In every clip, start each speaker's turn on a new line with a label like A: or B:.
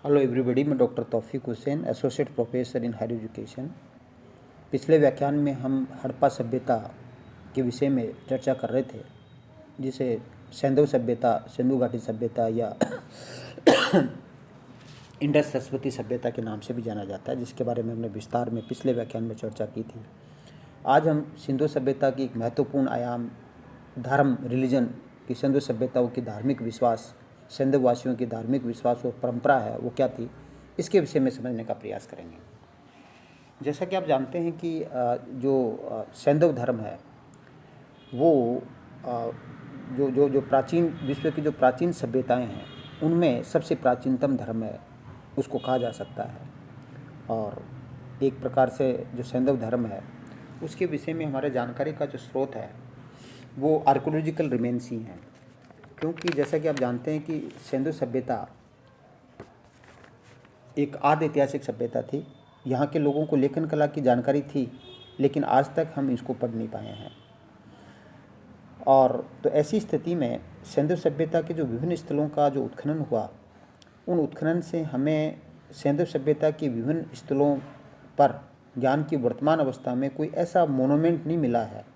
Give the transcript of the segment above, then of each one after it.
A: Hello everybody, मैं doctor Taufiq Hussain, associate professor in higher education. पिछले व्याख्यान में हम हड़प्पा सभ्यता के विषय में चर्चा कर रहे थे, जिसे सैंधव सभ्यता, सिंधु घाटी सभ्यता या इंडस सरस्वती सभ्यता के नाम से भी जाना जाता है, जिसके बारे में हमने विस्तार में पिछले व्याख्यान में चर्चा की थी। आज हम सिंधु सभ्यता की एक महत्वपूर्ण आयाम धर्म, रिलीजन की, सिंधु सभ्यताओं की धार्मिक विश्वास, सिंधु वासियों की धार्मिक विश्वास और परंपरा है वो क्या थी, इसके विषय में समझने का प्रयास करेंगे। जैसा कि आप जानते हैं कि जो सैंधव धर्म है वो जो प्राचीन विश्व की जो प्राचीन सभ्यताएं हैं उनमें सबसे प्राचीनतम धर्म है, उसको कहा जा सकता है। और एक प्रकार से जो सैंधव धर्म है उसके विषय में हमारे जानकारी का जो स्रोत है वो आर्कोलॉजिकल रिमेन्स ही हैं, क्योंकि जैसा कि आप जानते हैं कि सिंधु सभ्यता एक आदि ऐतिहासिक सभ्यता थी। यहाँ के लोगों को लेखन कला की जानकारी थी, लेकिन आज तक हम इसको पढ़ नहीं पाए हैं। और तो ऐसी स्थिति में सिंधु सभ्यता के जो विभिन्न स्थलों का जो उत्खनन हुआ, उन उत्खनन से हमें सिंधु सभ्यता के विभिन्न स्थलों पर ज्ञान की वर्तमान अवस्था में कोई ऐसा मोनूमेंट नहीं मिला है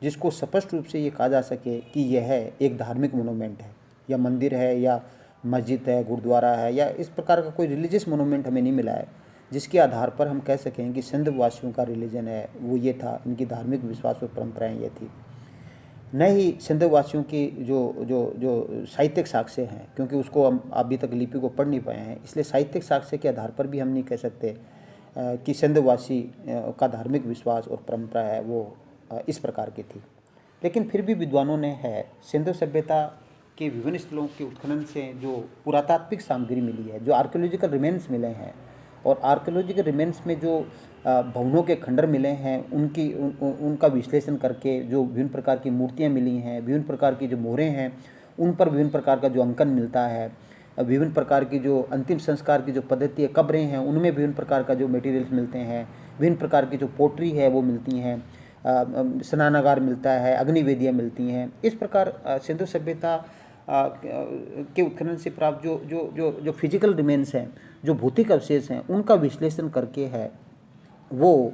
A: जिसको स्पष्ट रूप से ये कहा जा सके कि यह एक धार्मिक मोनूमेंट है, या मंदिर है, या मस्जिद है, गुरुद्वारा है, या इस प्रकार का कोई रिलीजियस मोनूमेंट हमें नहीं मिला है जिसके आधार पर हम कह सकें कि सिंध वासियों का रिलीजन है वो ये था, इनकी धार्मिक विश्वास और परंपराएं ये थी। न ही सिंध वासियों की जो जो जो साहित्यिक साक्ष्य हैं, क्योंकि उसको हम अभी तक लिपि को पढ़ नहीं पाए हैं, इसलिए साहित्यिक साक्ष्य के आधार पर भी हम नहीं कह सकते कि सिंध वासी का धार्मिक विश्वास और परंपरा है वो इस प्रकार की थी। लेकिन फिर भी विद्वानों ने सिंधु सभ्यता के विभिन्न स्थलों के उत्खनन से जो पुरातात्विक सामग्री मिली है, जो आर्कियोलॉजिकल रिमेन्स मिले हैं, और आर्कियोलॉजिकल रिमेन्स में जो भवनों के खंडर मिले हैं उनका विश्लेषण करके जो विभिन्न प्रकार की मूर्तियाँ मिली हैं, विभिन्न प्रकार की जो मोहरें हैं, उन पर विभिन्न प्रकार का जो अंकन मिलता है, विभिन्न प्रकार की जो अंतिम संस्कार की जो पद्धति है, कब्रें हैं, उनमें विभिन्न प्रकार का जो मटेरियल्स मिलते हैं, विभिन्न प्रकार की जो पोट्री है वो मिलती हैं, स्नानागार मिलता है, अग्निवेदियाँ मिलती हैं। इस प्रकार सिंधु सभ्यता के उत्खनन से प्राप्त जो जो जो जो फिजिकल रिमेन्स हैं, जो भौतिक अवशेष हैं, उनका विश्लेषण करके है वो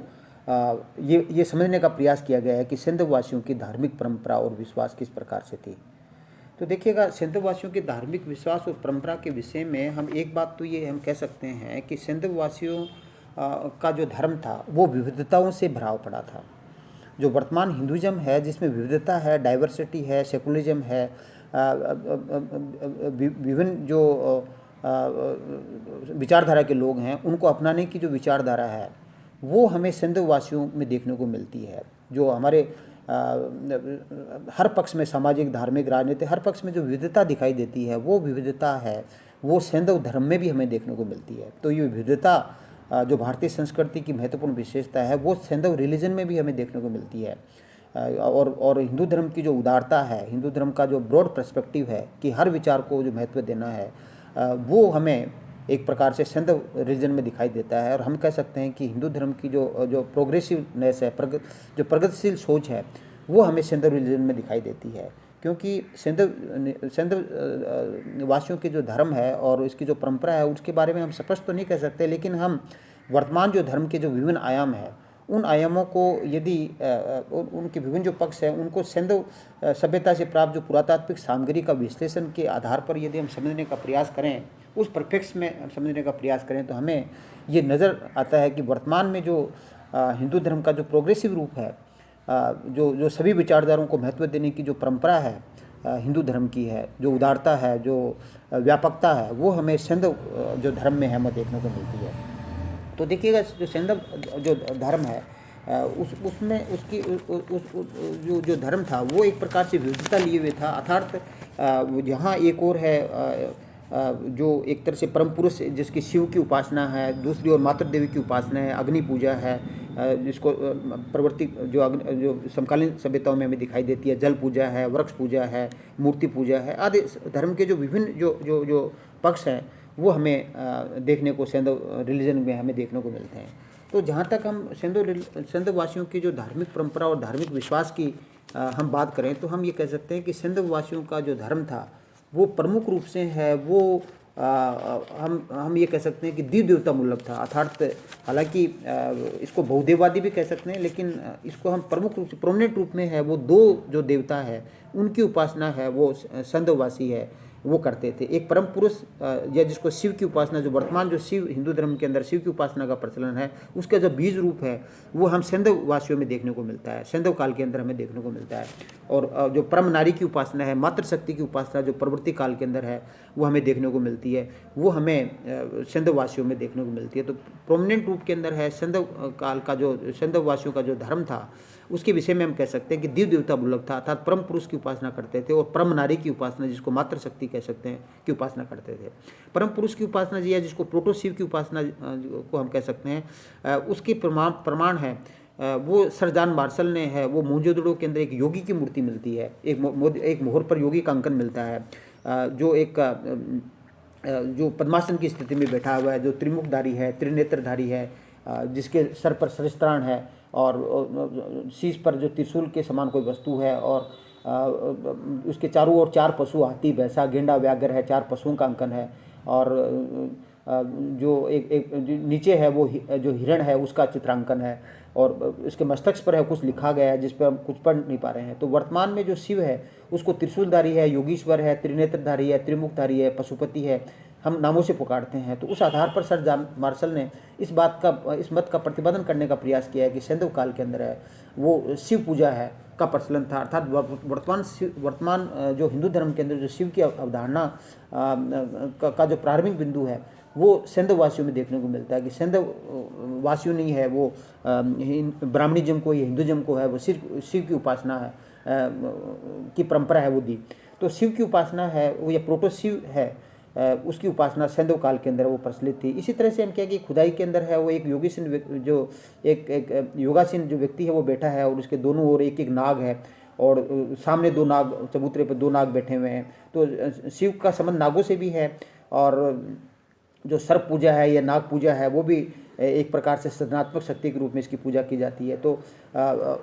A: ये समझने का प्रयास किया गया है कि सिंधु वासियों की धार्मिक परंपरा और विश्वास किस प्रकार से थी। तो देखिएगा, सिंधु वासियों की धार्मिक विश्वास और परंपरा के विषय में हम एक बात तो ये हम कह सकते हैं कि सिंधु वासियों का जो धर्म था वो विविधताओं से भरा पड़ा था। जो वर्तमान हिंदुइज्म है जिसमें विविधता है, डाइवर्सिटी है, सेकुलरिज्म है, विभिन्न जो विचारधारा के लोग हैं उनको अपनाने की जो विचारधारा है वो हमें सिंधु वासियों में देखने को मिलती है। जो हमारे हर पक्ष में, सामाजिक, धार्मिक, राजनीतिक, हर पक्ष में जो विविधता दिखाई देती है वो विविधता है वो सिंधु धर्म में भी हमें देखने को मिलती है। तो ये विविधता जो भारतीय संस्कृति की महत्वपूर्ण विशेषता है वो सिंधु रिलीजन में भी हमें देखने को मिलती है। और हिंदू धर्म की जो उदारता है, हिंदू धर्म का जो ब्रॉड पर्सपेक्टिव है कि हर विचार को जो महत्व देना है, वो हमें एक प्रकार से सिंधु रिलीजन में दिखाई देता है। और हम कह सकते हैं कि हिंदू धर्म की जो प्रोग्रेसिवनेस है, जो प्रगतिशील सोच है, वो हमें सिंधु रिलीजन में दिखाई देती है। क्योंकि सिंधु वासियों की जो धर्म है और इसकी जो परंपरा है उसके बारे में हम स्पष्ट तो नहीं कह सकते, लेकिन हम वर्तमान जो धर्म के जो विभिन्न आयाम हैं उन आयामों को यदि उनके विभिन्न जो पक्ष हैं उनको सिंधु सभ्यता से प्राप्त जो पुरातात्विक सामग्री का विश्लेषण के आधार पर यदि हम समझने का प्रयास करें, उस परिप्रेक्ष्य में हम समझने का प्रयास करें, तो हमें ये नज़र आता है कि वर्तमान में जो हिंदू धर्म का जो प्रोग्रेसिव रूप है, जो सभी विचारधाराओं को महत्व देने की जो परंपरा है हिंदू धर्म की है, जो उदारता है, जो व्यापकता है, वो हमें सिंधु जो धर्म में हमें देखने को मिलती है। तो देखिएगा, जो सिंधु जो धर्म है उसमें उसकी जो धर्म था वो एक प्रकार से विविधता लिए हुए था। अर्थात यहाँ एक और है जो एक तरह से परम पुरुष जिसकी शिव की उपासना है, दूसरी ओर मातृ देवी की उपासना है, अग्नि पूजा है, जिसको प्रवृत्ति जो समकालीन सभ्यताओं में हमें दिखाई देती है, जल पूजा है, वृक्ष पूजा है, मूर्ति पूजा है, आदि धर्म के जो विभिन्न जो पक्ष हैं वो हमें देखने को सिंधु रिलीजन में हमें देखने को मिलते हैं। तो जहाँ तक हम सिंधु वासियों की जो धार्मिक परंपरा और धार्मिक विश्वास की हम बात करें, तो हम ये कह सकते हैं कि सिंधु वासियों का जो धर्म था वो प्रमुख रूप से है वो हम ये कह सकते हैं कि दिव्य देवता मूलक था। अर्थात हालांकि इसको बहुदेववादी भी कह सकते हैं, लेकिन इसको हम प्रमुख रूप से प्रोमिनेंट रूप में है वो दो जो देवता है उनकी उपासना है वो संदेववासी है वो करते थे। एक परम पुरुष या जिसको शिव की उपासना, जो वर्तमान जो शिव हिंदू धर्म के अंदर शिव की उपासना का प्रचलन है, उसका जो बीज रूप है वो हम सैंधववासियों में देखने को मिलता है, सैंधव काल के अंदर हमें देखने को मिलता है। और जो परम नारी की उपासना है, मातृशक्ति की उपासना जो प्रवृत्ति काल के अंदर है वो हमें देखने को मिलती है, वो हमें सैंधववासियों में देखने को मिलती है। तो प्रोमिनेंट रूप के अंदर है सैंधव काल का जो सैंधववासियों का जो धर्म था उसके विषय में हम कह सकते हैं कि दिव्य देवता मूलक था, अर्थात परम पुरुष की उपासना करते थे और परम नारी की उपासना, जिसको मातृशक्ति कह सकते हैं, की उपासना करते थे। परम पुरुष की उपासना जी है, जिसको प्रोटो शिव की उपासना को हम कह सकते हैं, उसके प्रमाण है वो सर जॉन मार्शल ने है वो मोहनजोदड़ो के अंदर एक योगी की मूर्ति मिलती है, एक मोहर पर योगी का अंकन मिलता है, जो पद्मासन की स्थिति में बैठा हुआ है, जो त्रिमुखधारी है, त्रिनेत्रधारी है, जिसके सर पर सहस्त्राण है और शीश पर जो त्रिशूल के समान कोई वस्तु है, और उसके चारों ओर 4 पशु, हाथी, भैंसा, गेंडा, व्याघ्र है, 4 पशुओं का अंकन है। और जो एक नीचे है वो जो हिरण है उसका चित्रांकन है, और उसके मस्तक पर है कुछ लिखा गया है जिस पर हम कुछ पढ़ नहीं पा रहे हैं। तो वर्तमान में जो शिव है उसको त्रिशूलधारी है, योगीश्वर है, त्रिनेत्रधारी है, त्रिमुखधारी है, पशुपति है, हम नामों से पुकारते हैं। तो उस आधार पर सर जॉन मार्शल ने इस मत का प्रतिपादन करने का प्रयास किया है कि सैंधव काल के अंदर है वो शिव पूजा है का प्रचलन था। अर्थात वर्तमान जो हिंदू धर्म के अंदर जो शिव की अवधारणा का जो प्रारंभिक बिंदु है वो सैंधववासियों में देखने को मिलता है कि सैंधववासियों नहीं है वो ब्राह्मणिज्म को या हिंदुइज्म को है वो शिव की उपासना है की परंपरा है वो दी। तो शिव की उपासना है वो या प्रोटो शिव है उसकी उपासना सैंधव काल के अंदर वो प्रचलित थी। इसी तरह से हम कहें कि खुदाई के अंदर है वो एक योगीसीन जो एक योगासीन जो व्यक्ति है वो बैठा है और उसके दोनों ओर एक एक नाग है और सामने 2 नाग, चबूतरे पर 2 नाग बैठे हुए हैं। तो शिव का संबंध नागों से भी है, और जो सर्प पूजा है या नाग पूजा है वो भी एक प्रकार से सृजनात्मक शक्ति के रूप में इसकी पूजा की जाती है। तो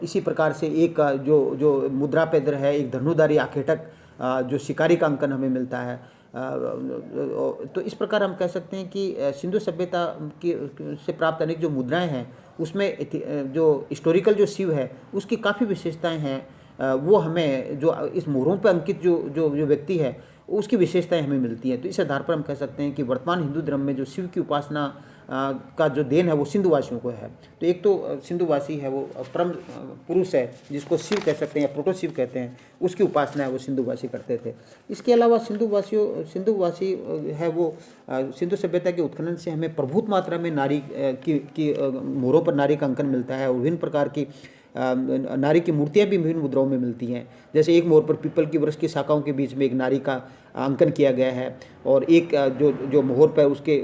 A: इसी प्रकार से एक जो मुद्रा पे इधर है एक धनुधारी आखेटक जो शिकारी का अंकन हमें मिलता है। तो इस प्रकार हम कह सकते हैं कि सिंधु सभ्यता की से प्राप्त अनेक जो मुद्राएं हैं उसमें जो हिस्टोरिकल जो शिव है उसकी काफ़ी विशेषताएं हैं। वो हमें जो इस मोहरों पर अंकित जो व्यक्ति है उसकी विशेषताएं हमें मिलती हैं। तो इस आधार पर हम कह सकते हैं कि वर्तमान हिंदू धर्म में जो शिव की उपासना का जो देन है वो सिंधुवासियों को है। तो एक तो सिंधुवासी है वो परम पुरुष है जिसको शिव कह सकते हैं या प्रोटो शिव कहते हैं, उसकी उपासना है वो सिंधुवासी करते थे। इसके अलावा सिंधुवासी है वो सिंधु सभ्यता के उत्खनन से हमें प्रभुत मात्रा में नारी की मोहरों पर नारी का अंकन मिलता है और विभिन्न प्रकार की नारी की मूर्तियां भी विभिन्न मुद्राओं में मिलती हैं। जैसे एक मोहर पर पीपल की वृक्ष की शाखाओं के बीच में एक नारी का अंकन किया गया है, और एक जो मोहर पर उसके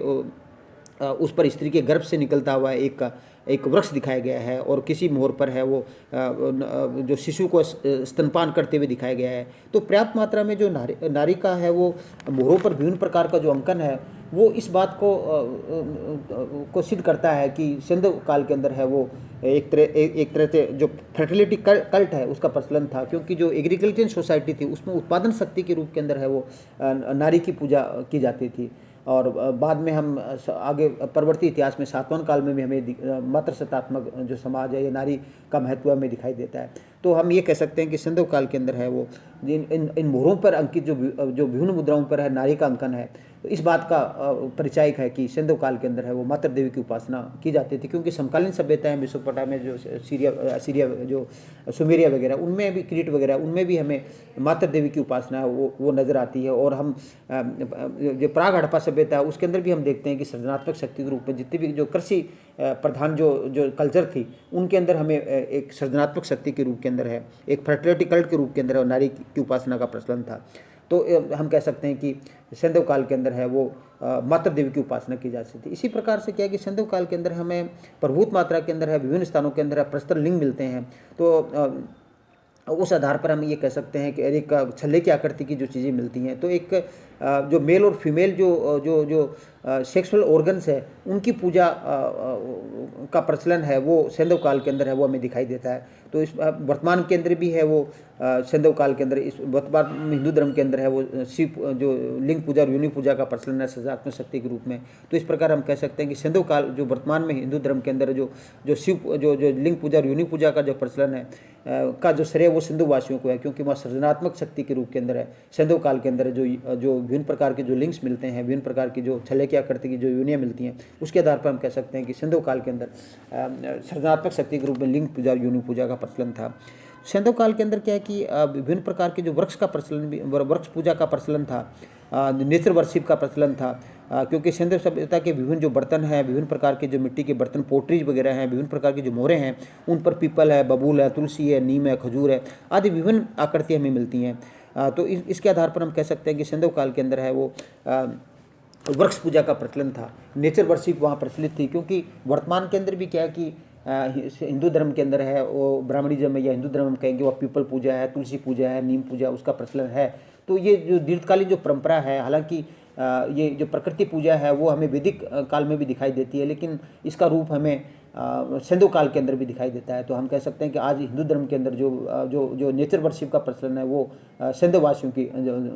A: उस पर स्त्री के गर्भ से निकलता हुआ एक वृक्ष दिखाया गया है, और किसी मोहर पर है वो जो शिशु को स्तनपान करते हुए दिखाया गया है। तो पर्याप्त मात्रा में जो नारी का है वो मोहरों पर विभिन्न प्रकार का जो अंकन है वो इस बात को सिद्ध करता है कि सिंधु काल के अंदर है वो एक तरह से जो फर्टिलिटी कल्ट है उसका प्रचलन था, क्योंकि जो एग्रीकल्चर सोसाइटी थी उसमें उत्पादन शक्ति के रूप के अंदर है वो नारी की पूजा की जाती थी। और बाद में हम आगे परवर्ती इतिहास में सातवां काल में भी हमें मातृसत्तात्मक जो समाज है ये नारी का महत्व हमें दिखाई देता है। तो हम ये कह सकते हैं कि सिंधु काल के अंदर है वो इन मोहरों पर अंकित जो विभिन्न मुद्राओं पर है नारी का अंकन है, तो इस बात का परिचायक है कि सिंधु काल के अंदर है वो मातृ देवी की उपासना की जाती थी। क्योंकि समकालीन सभ्यताएं मेसोपोटामिया जो सीरिया जो सुमेरिया वगैरह उनमें भी क्रीट वगैरह उनमें भी हमें मातृ देवी की उपासना है वो नज़र आती है। और हम जो प्राग हड़प्पा सभ्यता है उसके अंदर भी हम देखते हैं कि सृजनात्मक शक्ति के रूप में जितनी भी जो कृषि प्रधान जो कल्चर थी उनके अंदर हमें एक सृजनात्मक शक्ति के रूप के अंदर है, एक फर्टिलिटी कल्ट के रूप के अंदर नारी की उपासना का प्रचलन था। तो हम कह सकते हैं कि सिंधु काल के अंदर है वो मातृ देवी की उपासना की जा सकती है। इसी प्रकार से क्या है कि सिंधु काल के अंदर हमें प्रभुत मात्रा के अंदर है विभिन्न स्थानों के अंदर प्रस्तर लिंग मिलते हैं। तो उस आधार पर हम ये कह सकते हैं कि एक छल्ले की आकृति की जो चीज़ें मिलती हैं, तो एक जो मेल और फीमेल जो सेक्सुअल ऑर्गन्स है उनकी पूजा का प्रचलन है वो सैंधव काल के अंदर है, वो हमें दिखाई देता है। तो इस वर्तमान के अंदर भी है वो सैंधव काल के अंदर, इस वर्तमान हिंदू धर्म के अंदर है वो शिव जो लिंग पूजा और योनि पूजा का प्रचलन है सृजनात्मक शक्ति के रूप में। तो इस प्रकार हम कह सकते हैं कि सैंधव काल जो वर्तमान में हिंदू धर्म के अंदर जो शिव जो लिंग पूजा और योनि पूजा का जो प्रचलन है का जो श्रेय वो सिंधु वासियों को है, क्योंकि वहाँ सृजनात्मक शक्ति के रूप के अंदर है। सैंधव काल के अंदर जो विभिन्न प्रकार के जो लिंग्स मिलते हैं, विभिन्न प्रकार की जो छल्ले की आकृति की जो योनियाँ मिलती हैं, उसके आधार पर हम कह सकते हैं कि सैंधव काल के अंदर सृजनात्मक शक्ति के रूप में लिंग पूजा और योनि पूजा का प्रचलन था। सैंधव काल के अंदर क्या है कि विभिन्न प्रकार के जो वृक्ष का प्रचलन भी, वृक्ष पूजा का प्रचलन था, नेचर वर्शिप का प्रचलन था, क्योंकि सैंधव सभ्यता के विभिन्न जो बर्तन हैं, विभिन्न प्रकार के जो मिट्टी के बर्तन, पोट्रीज वगैरह हैं, विभिन्न प्रकार की जो मोहरें हैं, उन पर पीपल है, बबूल है, तुलसी है, नीम है, खजूर है आदि विभिन्न आकृतियाँ हमें मिलती हैं। तो इसके आधार पर हम कह सकते हैं कि सैंधव काल के अंदर है वो वृक्ष पूजा का प्रचलन था, नेचर वर्शिप वहाँ प्रचलित थी। क्योंकि वर्तमान के अंदर भी क्या है कि हिंदू धर्म के अंदर है वो ब्राह्मणिज्म या हिंदू धर्म हम कहेंगे वो पीपल पूजा है, तुलसी पूजा है, नीम पूजा, उसका प्रचलन है। तो ये जो दीर्घकालीन जो परंपरा है, हालांकि ये जो प्रकृति पूजा है वो हमें वैदिक काल में भी दिखाई देती है, लेकिन इसका रूप हमें सैंधव काल के अंदर भी दिखाई देता है। तो हम कह सकते हैं कि आज हिंदू धर्म के अंदर जो नेचर वर्शिप का प्रचलन है वो सैंधव वासियों की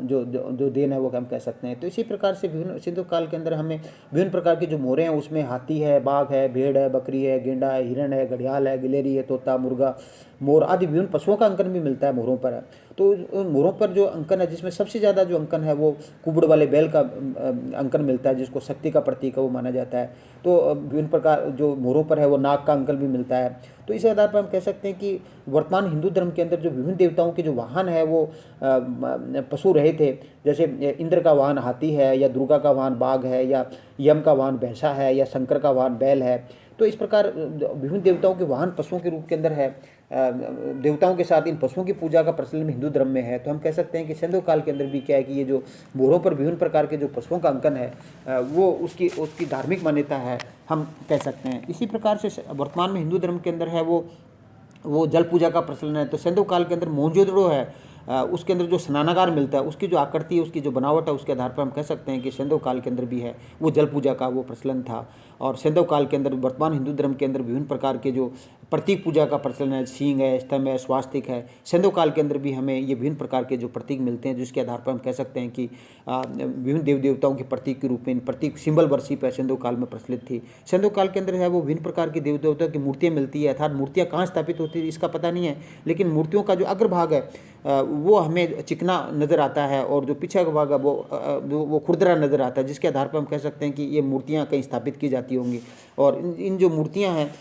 A: जो देन है वो हम कह सकते हैं। तो इसी प्रकार से विभिन्न सैंधव काल के अंदर हमें विभिन्न प्रकार की जो मोहरें हैं उसमें हाथी है, बाघ है, भेड़ है, बकरी है, गेंडा है, हिरण है, घड़ियाल है, गिलेरी है, तोता, मुर्गा, मोर आदि विभिन्न पशुओं का अंकन भी मिलता है मोहरों पर। तो उन मोहरों पर जो अंकन है जिसमें सबसे ज़्यादा जो अंकन है वो कुबड़ वाले बैल का अंकन मिलता है, जिसको शक्ति का प्रतीक है वो माना जाता है। तो विभिन्न प्रकार जो मोहरों पर है वो नाग का अंकन भी मिलता है। तो इस आधार पर हम कह सकते हैं कि वर्तमान हिंदू धर्म के अंदर जो विभिन्न देवताओं के जो वाहन है वो पशु रहे थे, जैसे इंद्र का वाहन हाथी है, या दुर्गा का वाहन बाघ है, या यम का वाहन भैंसा है, या शंकर का वाहन बैल है। तो इस प्रकार विभिन्न देवताओं के वाहन पशुओं के रूप के अंदर है। देवताओं के साथ इन पशुओं की पूजा का प्रचलन हिंदू धर्म में है। तो हम कह सकते हैं कि सैंधव काल के अंदर भी क्या है कि ये जो मोहरों पर विभिन्न प्रकार के जो पशुओं का अंकन है वो उसकी धार्मिक मान्यता है, हम कह सकते हैं। इसी प्रकार से वर्तमान में हिंदू धर्म के अंदर है वो जल पूजा का प्रचलन है। तो सैंधव काल के अंदर मोहनजोदड़ो है, उसके अंदर जो स्नानागार मिलता है, उसकी जो आकृति है, उसकी जो बनावट है, उसके आधार पर हम कह सकते हैं कि सैंधव काल के अंदर भी है वो जल पूजा का वो प्रचलन था। और सैंधव काल के अंदर वर्तमान हिंदू धर्म के अंदर विभिन्न प्रकार के जो प्रतीक पूजा का प्रचलन है, सींग है, स्तंभ है, स्वास्तिक है, सैंधव काल के अंदर भी हमें ये विभिन्न प्रकार के जो प्रतीक मिलते हैं, जिसके आधार पर हम कह सकते हैं कि विभिन्न देव देवताओं के प्रतीक के रूप में प्रतीक सिंबल वर्शिप है सैंधव काल में प्रचलित थी। सैंधव काल के अंदर है वो विभिन्न प्रकार की देव देवताओं की मूर्तियाँ मिलती है, अर्थात मूर्तियाँ कहाँ स्थापित होती है इसका पता नहीं है, लेकिन मूर्तियों का जो अग्रभाग है वो हमें चिकना नज़र आता है, और जो पीछे का भाग है वो खुरदरा नज़र आता है, जिसके आधार पर हम कह सकते हैं कि ये मूर्तियाँ कहीं स्थापित की जाती होंगी। और इन जो मूर्तियाँ हैं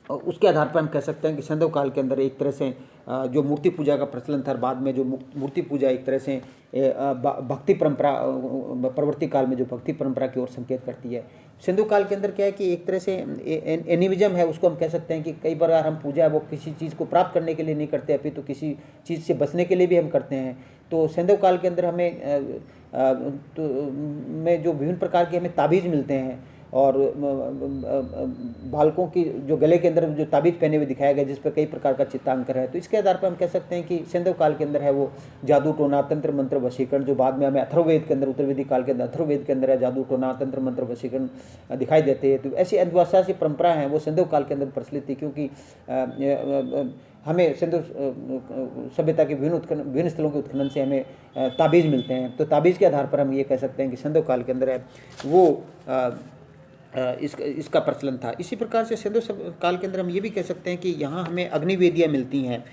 A: उसके आधार पर हम कह सकते हैं कि सैंधव काल के अंदर एक तरह से जो मूर्ति पूजा का प्रचलन था, बाद में जो मूर्ति पूजा एक तरह से भक्ति परंपरा, परवर्ती काल में जो भक्ति परंपरा की ओर संकेत करती है। सिंधु काल के अंदर क्या है कि एक तरह से एनिमिज्म है, उसको हम कह सकते हैं कि कई बार हम पूजा वो किसी चीज़ को प्राप्त करने के लिए नहीं करते, अभी तो किसी चीज़ से बचने के लिए भी हम करते हैं। तो सिंधु काल के अंदर हमें में जो विभिन्न प्रकार के हमें ताबीज़ मिलते हैं, और बालकों की जो गले के अंदर जो ताबीज़ पहने हुए दिखाया गया, जिस पर कई प्रकार का चित्रांकन है। तो इसके आधार पर हम कह सकते हैं कि सैंधव काल के अंदर है वो जादू टोना, तंत्र मंत्र, वशीकरण, जो बाद में हमें अथर्ववेद के अंदर, उत्तर वैदिक काल के अंदर अथर्ववेद के अंदर है जादू टोना, तंत्र मंत्र, वशीकरण दिखाई देते हैं। तो ऐसी अंधविश्वासी परंपरा है वो सैंधव काल के अंदर प्रचलित थी, क्योंकि हमें सिंधु सभ्यता के विभिन्न स्थलों के उत्खनन से हमें ताबीज़ मिलते हैं। तो ताबीज़ के आधार पर हम ये कह सकते हैं कि सैंधव काल के अंदर है वो इसका प्रचलन था। इसी प्रकार से सिंधु काल के अंदर हम ये भी कह सकते हैं कि यहाँ हमें अग्निवेदियाँ मिलती हैं,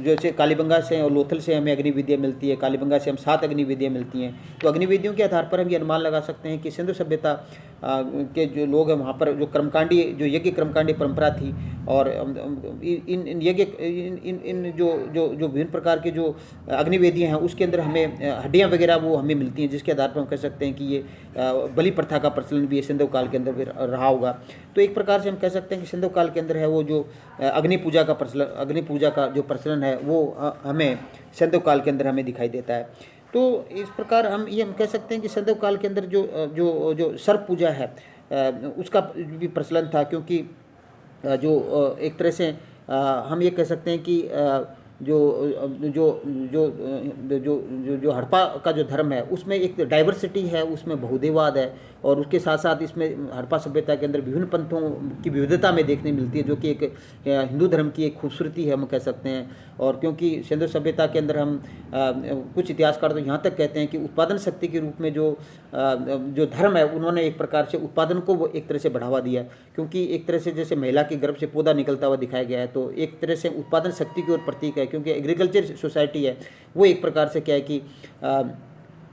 A: जैसे कालीबंगा से और लोथल से हमें अग्निवेदियाँ मिलती है, कालीबंगा से हम 7 अग्निवेदियाँ मिलती हैं। तो अग्निवेदियों के आधार पर हम ये अनुमान लगा सकते हैं कि सिंधु सभ्यता के जो लोग हैं वहाँ पर जो कर्मकांडी, जो यज्ञ कर्मकांडी परंपरा थी, और इन यज्ञ इन जो विभिन्न प्रकार के जो अग्निवेदियाँ हैं उसके अंदर हमें हड्डियाँ वगैरह वो हमें मिलती हैं, जिसके आधार पर हम कह सकते हैं कि ये बलि प्रथा का प्रचलन भी सिंधु काल के अंदर फिर रहा होगा। तो एक प्रकार से हम कह सकते हैं कि सिंधु काल के अंदर है वो जो अग्नि पूजा का प्रचलन, अग्नि पूजा का जो प्रचलन है वो हमें सिंधु काल के अंदर हमें दिखाई देता है। तो इस प्रकार हम कह सकते हैं कि सिंधु काल के अंदर जो सर्प पूजा है उसका भी प्रचलन था, क्योंकि जो एक तरह से हम ये कह सकते हैं कि जो जो जो जो हड़प्पा का जो धर्म है उसमें एक डाइवर्सिटी है, उसमें बहुदेववाद है, और उसके साथ साथ इसमें हड़प्पा सभ्यता के अंदर विभिन्न पंथों की विविधता में देखने मिलती है, जो कि एक हिंदू धर्म की एक खूबसूरती है हम कह सकते हैं। और क्योंकि सिंधु सभ्यता के अंदर हम कुछ इतिहासकार तो यहाँ तक कहते हैं कि उत्पादन शक्ति के रूप में जो धर्म है उन्होंने एक प्रकार से उत्पादन को वो एक तरह से बढ़ावा दिया, क्योंकि एक तरह से जैसे महिला के गर्भ से पौधा निकलता हुआ दिखाया गया है, तो एक तरह से उत्पादन शक्ति की ओर प्रतीक है, क्योंकि एग्रीकल्चर सोसाइटी है वो एक प्रकार से क्या है कि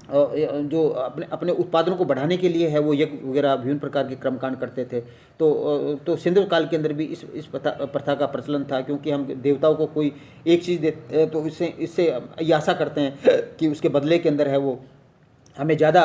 A: जो अपने अपने उत्पादन को बढ़ाने के लिए है वो यज्ञ वगैरह विभिन्न प्रकार के कर्मकांड करते थे। तो सिंधु काल के अंदर भी इस प्रथा का प्रचलन था, क्योंकि हम देवताओं को कोई एक चीज़ देते हैं तो इससे ये आशा करते हैं कि उसके बदले के अंदर है वो हमें ज़्यादा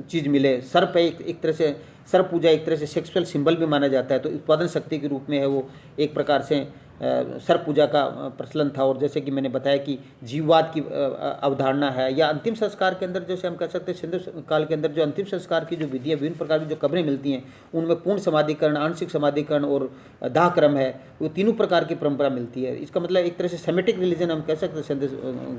A: चीज़ मिले। सर्प एक तरह से सर्प पूजा एक तरह से सेक्सुअल सिंबल भी माना जाता है, तो उत्पादन शक्ति के रूप में है वो एक प्रकार से सर्प पूजा का प्रचलन था। और जैसे कि मैंने बताया कि जीववाद की अवधारणा है, या अंतिम संस्कार के अंदर जैसे हम कह सकते हैं सिंधु काल के अंदर जो अंतिम संस्कार की जो विधि है, विभिन्न प्रकार की जो कब्रें मिलती हैं उनमें पूर्ण समाधिकरण, आंशिक समाधिकरण और दाह क्रम है, वो तीनों प्रकार की परंपरा मिलती है। इसका मतलब एक तरह से सेमेटिक रिलीजन हम कह सकते हैं सिंधु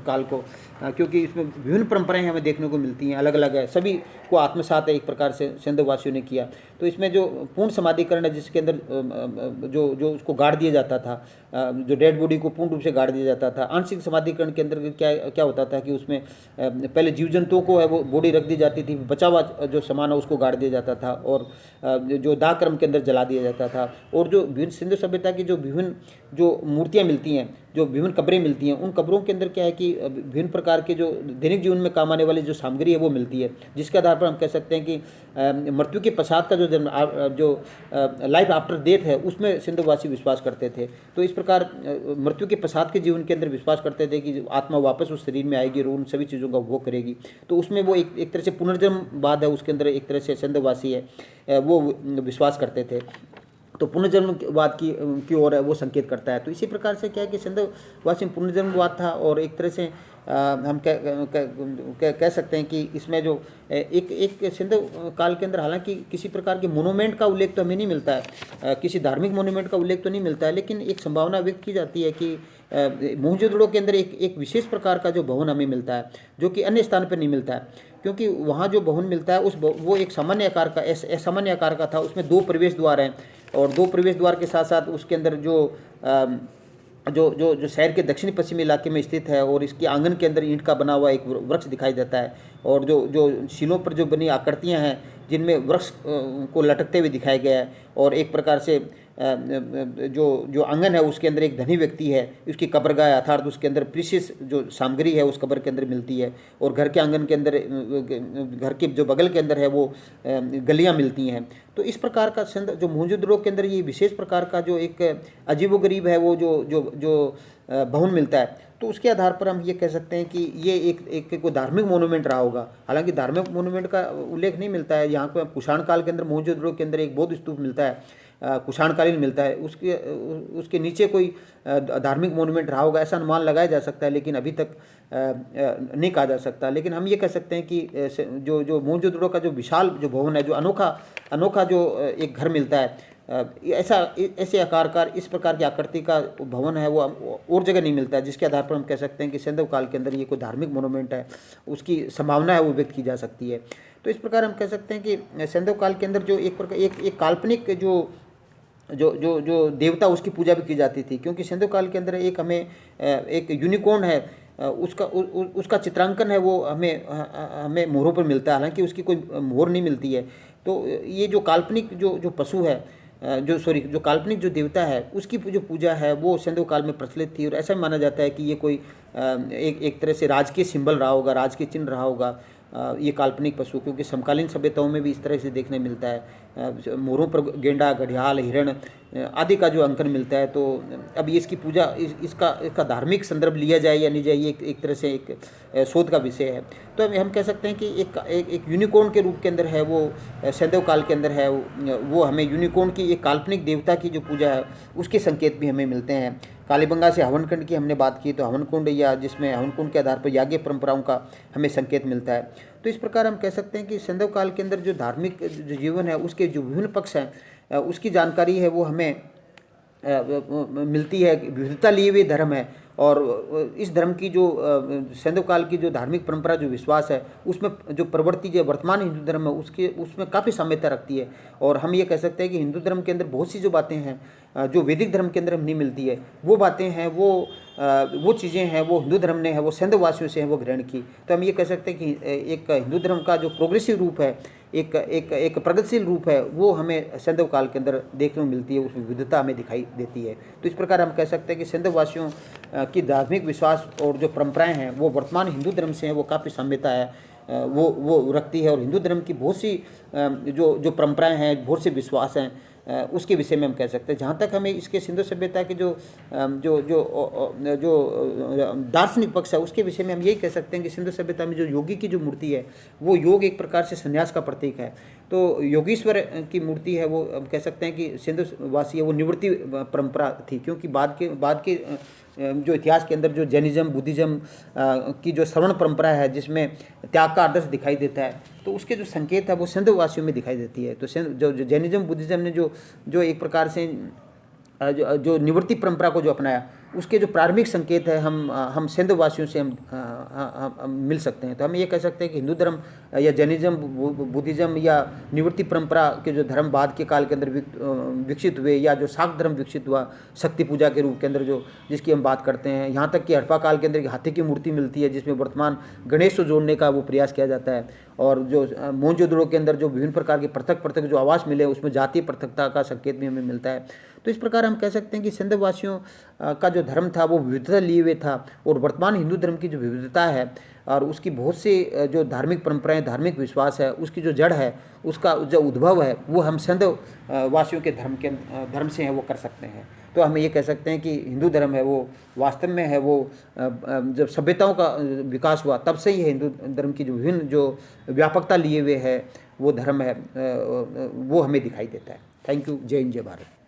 A: काल को, क्योंकि इसमें विभिन्न परंपराएं हमें देखने को मिलती हैं, अलग अलग है, सभी को आत्मसात एक प्रकार से सिंधु वासियों ने किया। तो इसमें जो पूर्ण समाधिकरण है जिसके अंदर जो उसको गाड़ दिया जाता था, जो डेड बॉडी को पूर्ण रूप से गाड़ दिया जाता था। आंशिक समाधिकरण के अंदर क्या होता था कि उसमें पहले जीव जंतुओं को है वो बॉडी रख दी जाती थी, बचा हुआ जो सामान है उसको गाड़ दिया जाता था, और जो दाह क्रम के अंदर जला दिया जाता था। और जो विभिन्न सिंधु सभ्यता की जो विभिन्न जो मूर्तियाँ मिलती हैं, जो विभिन्न कब्रें मिलती हैं, उन कब्रों के अंदर क्या है कि विभिन्न प्रकार के जो दैनिक जीवन में काम आने वाली जो सामग्री है वो मिलती है, जिसके आधार पर हम कह सकते हैं कि मृत्यु के पश्चात का जो लाइफ आफ्टर डेथ है उसमें सिंधुवासी विश्वास करते थे। तो इस प्रकार मृत्यु के पश्चात के जीवन के अंदर विश्वास करते थे कि आत्मा वापस उस शरीर में आएगी और उन सभी चीज़ों का उपभोग करेगी। तो उसमें वो एक तरह से पुनर्जन्मवाद है, उसके अंदर एक तरह से सिंधुवासी है वो विश्वास करते थे। तो पुनर्जन्मवाद की ओर है वो संकेत करता है। तो इसी प्रकार से क्या है कि सिंधुवासी में पुनर्जन्मवाद था, और एक तरह से हम कह सकते हैं कि इसमें जो एक सिंधु काल के अंदर हालांकि किसी प्रकार के मोनूमेंट का उल्लेख तो हमें नहीं मिलता है, किसी धार्मिक मोनूमेंट का उल्लेख तो नहीं मिलता है, लेकिन एक संभावना व्यक्त की जाती है कि मोहनजोदड़ो के अंदर एक विशेष प्रकार का जो भवन हमें मिलता है, जो कि अन्य स्थान पर नहीं मिलता है, क्योंकि वहाँ जो भवन मिलता है वो एक सामान्य आकार का असामान्य आकार का था। उसमें 2 प्रवेश द्वार हैं, और 2 प्रवेश द्वार के साथ साथ उसके अंदर जो शहर के दक्षिणी पश्चिमी इलाके में स्थित है, और इसके आंगन के अंदर ईंट का बना हुआ एक वृक्ष दिखाई देता है, और जो शिलों पर जो बनी आकृतियां हैं जिनमें वृक्ष को लटकते हुए दिखाया गया है, और एक प्रकार से जो आंगन है उसके अंदर एक धनी व्यक्ति है, उसकी कब्रगाह है, अर्थात उसके अंदर प्रीशियस जो सामग्री है उस कब्र के अंदर मिलती है, और घर के आंगन के अंदर घर के जो बगल के अंदर है वो गलियां मिलती हैं। तो इस प्रकार का जो मोहनजोदड़ो के अंदर ये विशेष प्रकार का जो एक अजीबोगरीब है वो जो भवन मिलता है, तो उसके आधार पर हम ये कह सकते हैं कि ये एक धार्मिक मोनूमेंट रहा होगा। हालांकि धार्मिक मोनूमेंट का उल्लेख नहीं मिलता है यहाँ पर। कुषाण काल के अंदर मोहनजोदड़ो के अंदर एक बौद्ध स्तूप मिलता है, कुषाणकालीन मिलता है, उसके नीचे कोई धार्मिक मोनूमेंट रहा होगा ऐसा अनुमान लगाया जा सकता है, लेकिन अभी तक नहीं कहा जा सकता। लेकिन हम ये कह सकते हैं कि जो मोहनजोदड़ो का जो विशाल जो भवन है, जो अनोखा जो एक घर मिलता है, ऐसे आकार का इस प्रकार की आकृति का भवन है वो और जगह नहीं मिलता है, जिसके आधार पर हम कह सकते हैं कि सिंधु काल के अंदर ये कोई धार्मिक मोनूमेंट है, उसकी संभावना है वो व्यक्त की जा सकती है। तो इस प्रकार हम कह सकते हैं कि सिंधु काल के अंदर जो एक काल्पनिक जो देवता उसकी पूजा भी की जाती थी, क्योंकि सिंधु काल के अंदर एक यूनिकॉर्न है, उसका चित्रांकन है वो हमें मोहरों पर मिलता है, हालांकि उसकी कोई मोहर नहीं मिलती है। तो ये जो काल्पनिक जो पशु है जो काल्पनिक जो देवता है उसकी जो पूजा है वो सिंधु काल में प्रचलित थी, और ऐसा माना जाता है कि ये कोई एक तरह से राजकीय सिंबल रहा होगा, राजकीय चिन्ह रहा होगा ये काल्पनिक पशु, क्योंकि समकालीन सभ्यताओं में भी इस तरह से देखने मिलता है। मोरों पर गेंडा, घड़ियाल, हिरण आदि का जो अंकन मिलता है। तो अब ये इसकी पूजा इसका धार्मिक संदर्भ लिया जाए या नहीं जाए, ये एक तरह से एक शोध का विषय है। तो हम कह सकते हैं कि एक यूनिकॉर्न के रूप के अंदर है वो सिंधु काल के अंदर है वो हमें यूनिकॉर्न की एक काल्पनिक देवता की जो पूजा है उसके संकेत भी हमें मिलते हैं। कालीबंगा से हवन कुंड की हमने बात की, तो हवन कुंड या जिसमें हवन कुंड के आधार पर याज्ञ परंपराओं का हमें संकेत मिलता है। तो इस प्रकार हम कह सकते हैं कि सिंधु काल के अंदर जो धार्मिक जो जीवन है उसके जो विभिन्न पक्ष हैं उसकी जानकारी है वो हमें मिलती है। विविधता लिए हुए धर्म है, और इस धर्म की जो सैंधव काल की जो धार्मिक परंपरा, जो विश्वास है, उसमें जो प्रवृत्ति जो वर्तमान हिंदू धर्म है उसमें काफ़ी साम्यता रखती है। और हम ये कह सकते हैं कि हिंदू धर्म के अंदर बहुत सी जो बातें हैं जो वैदिक धर्म के अंदर नहीं मिलती है, वो बातें हैं, वो चीज़ें हैं, वो हिंदू धर्म ने है, वो सैंधव वासियों से हैं वो ग्रहण की। तो हम ये कह सकते हैं कि एक हिंदू धर्म का जो प्रोग्रेसिव रूप है, एक प्रगतिशील रूप है, वो हमें सैंधव काल के अंदर देखने को मिलती है, उसमें विविधता हमें दिखाई देती है। तो इस प्रकार हम कह सकते हैं कि सैंधव वासियों की धार्मिक विश्वास और जो परंपराएं हैं वो वर्तमान हिंदू धर्म से हैं, वो काफ़ी साम्यता है, वो रखती है। और हिंदू धर्म की बहुत सी जो परंपराएं हैं, बहुत से विश्वास हैं, उसके विषय में हम कह सकते हैं। जहाँ तक हमें इसके सिंधु सभ्यता के जो दार्शनिक पक्ष है, उसके विषय में हम यही कह सकते हैं कि सिंधु सभ्यता में जो योगी की जो मूर्ति है, वो योग एक प्रकार से संन्यास का प्रतीक है। तो योगीश्वर की मूर्ति है, वो हम कह सकते हैं कि सिंधु वासी है, वो निवृत्ति परंपरा थी, क्योंकि बाद के जो इतिहास के अंदर जो जैनिज्म, बुद्धिज्म की जो श्रवण परंपरा है, जिसमें त्याग का आदर्श दिखाई देता है, तो उसके जो संकेत है वो सिंधु वासियों में दिखाई देती है। तो जो जैनिज्म, बुद्धिज्म ने जो एक प्रकार से जो निवृत्ति परंपरा को जो अपनाया, उसके जो प्रारंभिक संकेत है हम सिंधु वासियों से हम मिल सकते हैं। तो हम ये कह सकते हैं कि हिंदू धर्म या जैनिज्म, बुद्धिज्म या निवृत्ति परंपरा के जो धर्म बाद के काल के अंदर विकसित हुए, या जो शाक्त धर्म विकसित हुआ शक्ति पूजा के रूप के अंदर, जिसकी हम बात करते हैं, यहाँ तक कि हड़प्पा काल के अंदर हाथी की मूर्ति मिलती है, जिसमें वर्तमान गणेश को जोड़ने का वो प्रयास किया जाता है। और जो मोहनजोदड़ो के अंदर जो विभिन्न प्रकार के पृथक जो आवास मिले, उसमें जातीय पृथकता का संकेत भी हमें मिलता है। तो इस प्रकार हम कह सकते हैं कि सिंधु वासियों का जो धर्म था वो विविधता लिए हुए था, और वर्तमान हिंदू धर्म की जो विविधता है और उसकी बहुत सी जो धार्मिक परंपराएं, धार्मिक विश्वास है, उसकी जो जड़ है, उसका जो उद्भव है, वो हम सिंधु वासियों के धर्म से हैं वो कर सकते हैं। तो हम ये कह सकते हैं कि हिंदू धर्म है वो वास्तव में है वो जब सभ्यताओं का विकास हुआ तब से ही हिंदू धर्म की जो विभिन्न जो व्यापकता लिए हुए है वो धर्म है, वो हमें दिखाई देता है। Thank you. जय हिंद, जय भारत।